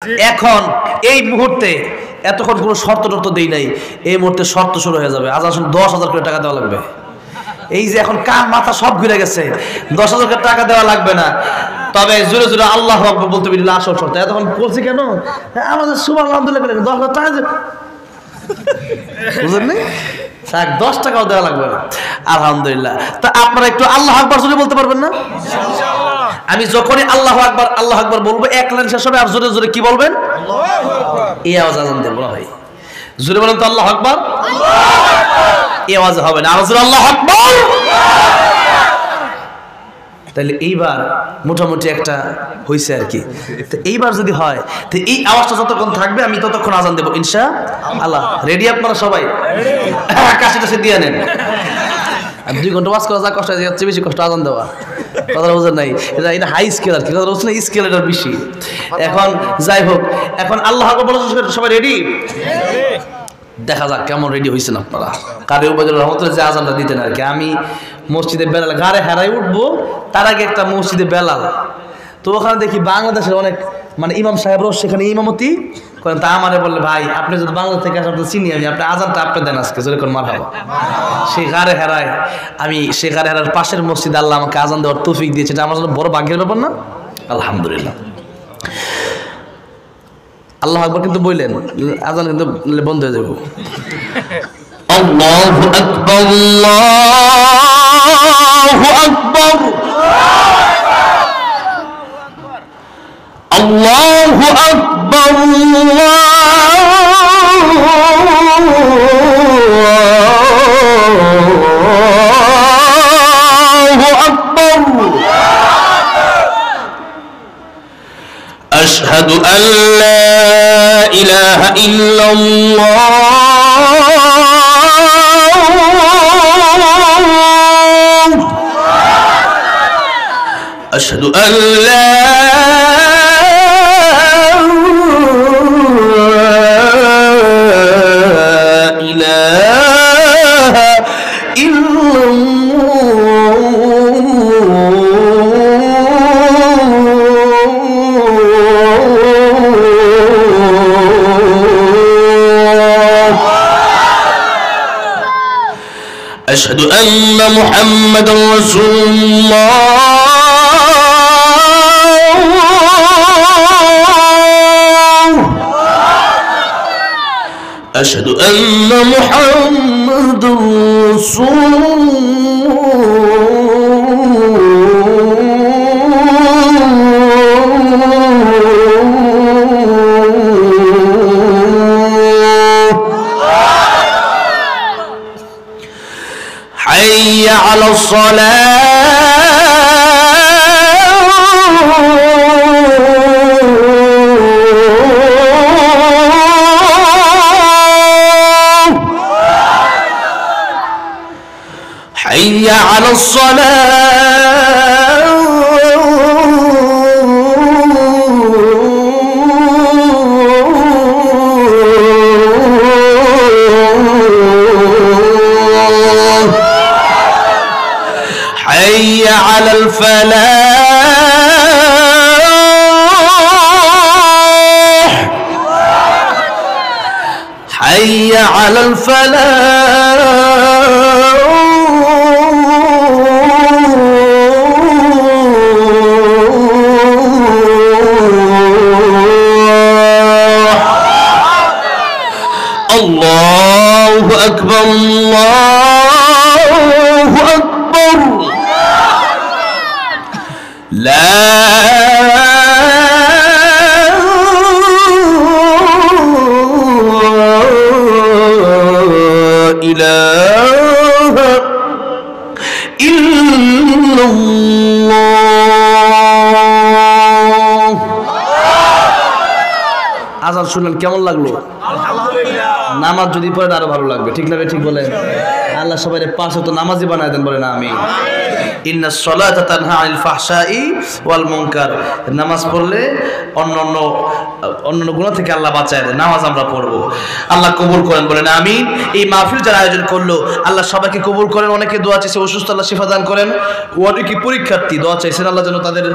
এখন এই মুহূর্তে এতক্ষণ কোনো শর্ত টর্ত দেই নাই, এই মুহূর্তে শর্ত শুরু হয়ে যাবে। আজ আসলে 10,000 করে টাকা দেওয়া লাগবে। এই যে এখন কান মাথা সব ঘুরে গেছে, 10,000 করে টাকা দেওয়া লাগবে না, তবে জোরে জোরে আল্লাহু আকবার বলতে পারলে আসল শর্ত। এতক্ষণ বলছি কেন আমাদের সুবহানাল্লাহ বলে 10,000 টাকা বুঝলেন, 10 টাকাও দেওয়া লাগবে না। আলহামদুলিল্লাহ। তা আপনারা একটু আল্লাহু আকবার জোরে বলতে পারবেন না? আমি যখনই আল্লাহু আকবার বলবো এক লাইন শেষ হবে, আর জোরে জোরে কি বলবেন? এই আওয়াজ আজান দেব না ভাই, জোরে বলেন তো আল্লাহু আকবার। এই আওয়াজ হবে না, আর জোরে আল্লাহু আকবার। তাহলে এইবার মোটামুটি একটা হইছে আর কি। তো এইবার যদি হয় তো এই আওয়াজটা যতক্ষণ থাকবে আমি ততক্ষণ আজান দেব ইনশাআল্লাহ। রেডি আপনারা সবাই? কাছে কাছে দিয়ে নেন। 2 ঘন্টা ওয়াজ করা যা কষ্ট হয়, যাচ্ছে বেশি কষ্ট আজান দেওয়া। কথা বুঝেন নাই? এটা হাই স্কেল আর কি, কথা বলছেন স্কেল এটা বেশি। এখন যাই হোক, এখন আল্লাহ আকবার বলে সবাই রেডি? দেখা যাক কেমন রেডি হয়েছেন আপনারা। কারি উবাইদুর রহমতুল্লাহ যে আজানটা দিতেন আর কি, আমি মসজিদে বেলাল গাড়ে হারাই উঠবো, তার আগে একটা মসজিদে বেলাল, তো ওখানে দেখি বাংলাদেশের অনেক মানে ইমাম সাহেবরাও সেখানে ইমামতি করেন। তা আমারে বললে ভাই আপনি যদি বাংলাদেশ থেকে আসেন চিনি আমি, আপনি আজানটা আপনি দেন আজকে যেরকম মারহাবা। সেই গাড়ে হারায় আমি, সেই গাড়ে হারার পাশের মসজিদে আল্লাহ আমাকে আজান দেওয়ার তৌফিক দিয়েছে, এটা আমার জন্য বড় ভাগ্যের ব্যাপার না? আলহামদুলিল্লাহ। আল্লাহু আকবার কিন্তু বললেন, আজান কিন্তু বন্ধ হয়ে যাবে। আল্লাহু আকবার, আল্লাহু আকবার, আল্লাহু আকবার, আল্লাহু আকবার। আশহাদু আল্লা ইলাহা ইল্লাল্লাহ, আশহাদু আল্লা ইলাহা ইল্লাল্লাহ, আশহাদু আন্না মুহাম্মাদার রাসূলুল্লাহ, أشهد أن محمد رسول الله. حي على الصلاة، حي على الصلاة، حي على الفلاح، حي على الفلاح، الله أكبر، الله أكبر، لا إله إلا الله। আজান শুনলেন কেমন লাগলো? নামাজ যদি পড়েন আরো ভালো লাগবে, ঠিক না? ঠিক বলেন। আল্লাহ সবাই পাঁচে তো নামাজি বানায় দেন, বলেন আমিন। ইন্নাস সালাতা তানহা আনিল ফাহশাই ওয়াল মুনকার, নামাজ পড়লে অন্য গুনাহ থেকে আল্লাহ বাঁচায় দেন। নামাজ আমরা পড়বো, আল্লাহ কবুল করেন, বলেন আমিন। এই মাহফিল যারা আয়োজন করলো আল্লাহ সবাইকে কবুল করেন। অনেকে দোয়া চাইছে অসুস্থ, আল্লাহ শিফা দান করেন। অনেকে পরীক্ষার্থী দোয়া চাইছেন, আল্লাহ যেন তাদের